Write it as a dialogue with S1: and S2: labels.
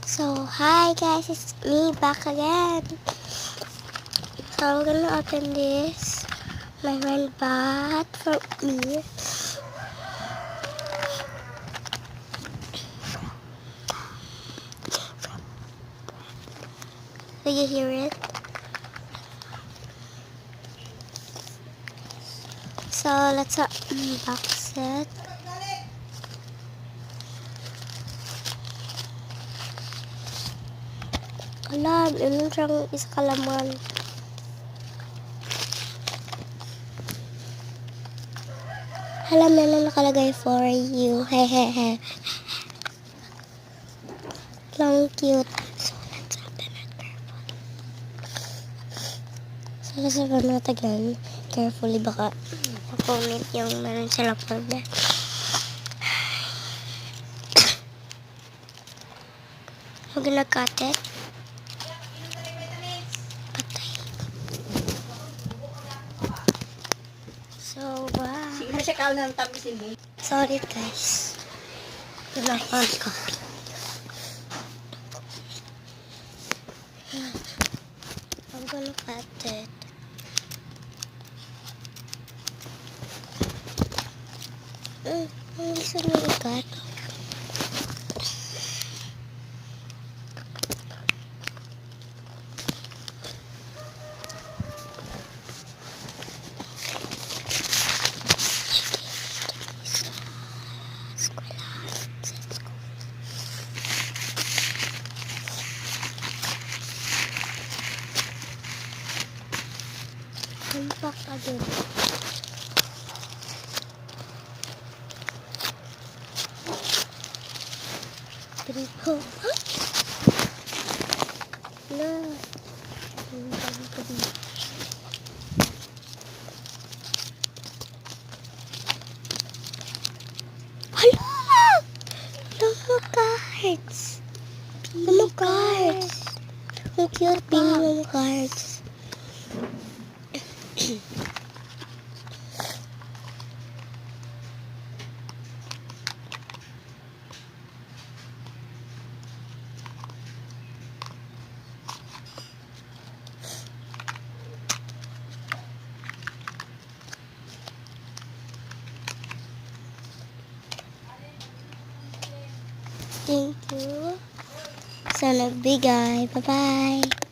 S1: So, hi guys, it's me back again. So, we're gonna open this. My friend bought for me. Do you hear it? So, let's unbox it. Alam, yun siyang isa kalaman. Alam, yan nakalagay for you. Hehehe. Long cute. So, let's open it carefully. So, let's open it again. Carefully, baka makomment yung meron sila problem. I'm gonna cut it. So, wow. Sorry guys. Pinapon ko. I'm gonna cut it. Ang gusto nyo i-cut. Tampak agad. Tripo. No. Hala! Lamo cards. Lamo cards. Ang cute din yung cards. Thank you sa nagbigay. Bye-bye.